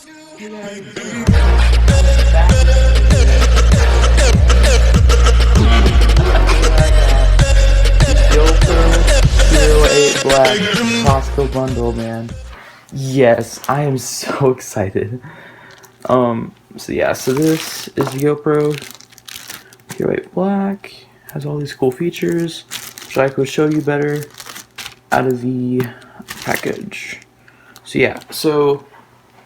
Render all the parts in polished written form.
Hey guys, back GoPro Hero 8 Black Costco bundle, man. Yes, I am so excited. So this is the GoPro Hero 8 Black. Has all these cool features, which I could show you better out of the package. So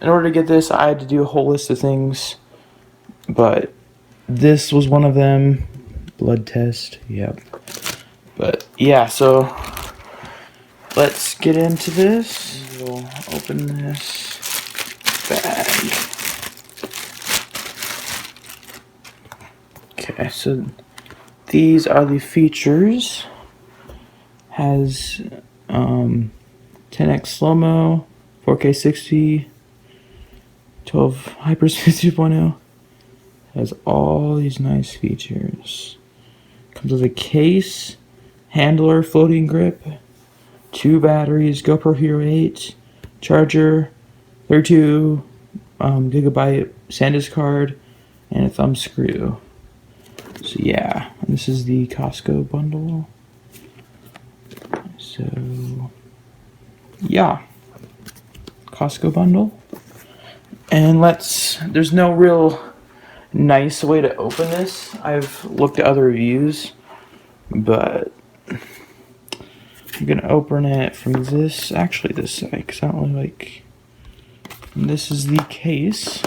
in order to get this, I had to do a whole list of things, but this was one of them. Blood test, yep. But yeah, so let's get into this. We'll open this bag. Okay, so these are the features. Has 10x slow-mo, 4K 60, 12 hyperspeed 2.0. Has all these nice features. Comes with a case, handler, floating grip, 2 batteries, GoPro Hero 8, charger, 32 gigabyte SanDisk card, and a thumb screw. So yeah, this is the Costco bundle. So yeah, Costco bundle. And there's no real nice way to open this. I've looked at other reviews, but I'm gonna open it from this side, because I don't really like. And this is the case.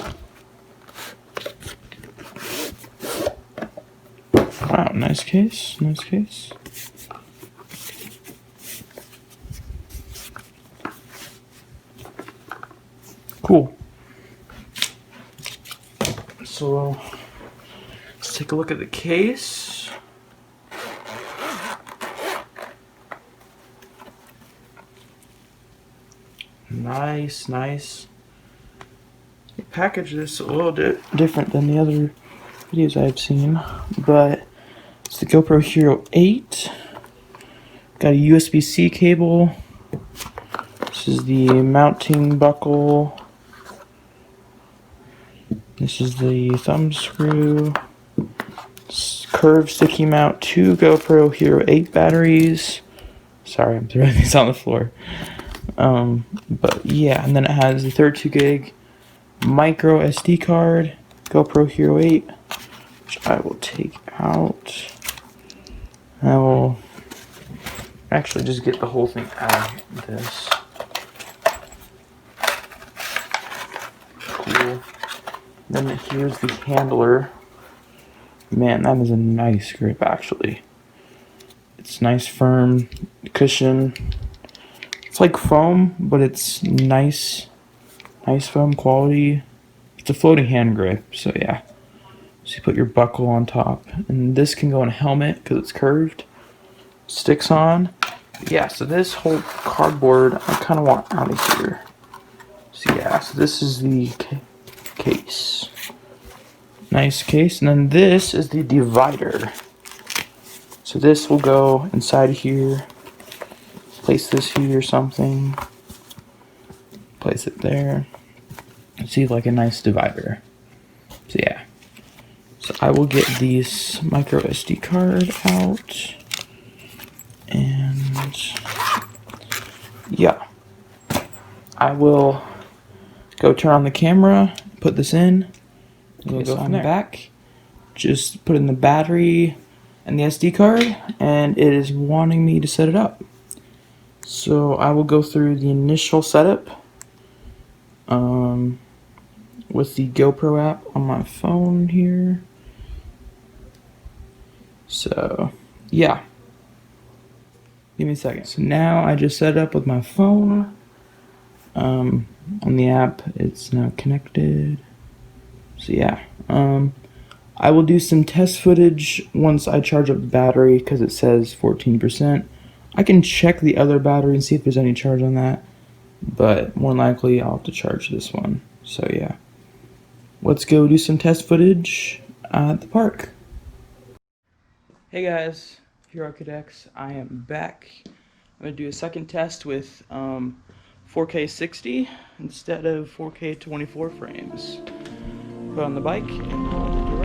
Wow, nice case, nice case. Cool. So let's take a look at the case. Nice. The package is a little different than the other videos I've seen, but it's the GoPro Hero 8. Got a USB-C cable. This is the mounting buckle. This is the thumb screw. Curved sticky mount, 2 GoPro Hero 8 batteries. Sorry, I'm throwing these on the floor. But yeah, and then it has the 32 gig micro SD card, GoPro Hero 8, which I will take out. I will actually just get the whole thing out of this. Cool. Then here's the handler. Man, that is a nice grip actually. It's nice, firm cushion. It's like foam, but it's nice foam quality. It's a floating hand grip, so yeah. So you put your buckle on top, and this can go in a helmet because it's curved. Sticks on. Yeah, so this whole cardboard I kind of want out of here. So yeah, so this is the case. Nice case, and then this is the divider. So this will go inside here. Place this here or something. Place it there. See, like a nice divider. So yeah. So I will get this micro SD card out. And yeah. I will go turn on the camera, put this in. We'll go from there. Back. Just put in the battery and the SD card, and it is wanting me to set it up. So I will go through the initial setup with the GoPro app on my phone here. So yeah, give me a second. So now I just set it up with my phone on the app. It's now connected. So yeah, I will do some test footage once I charge up the battery because it says 14%. I can check the other battery and see if there's any charge on that, but more than likely I'll have to charge this one. So yeah, let's go do some test footage at the park. Hey guys, Hero Cadex, I am back. I'm gonna do a second test with 4K 60 instead of 4K 24 frames. Put on the bike and let it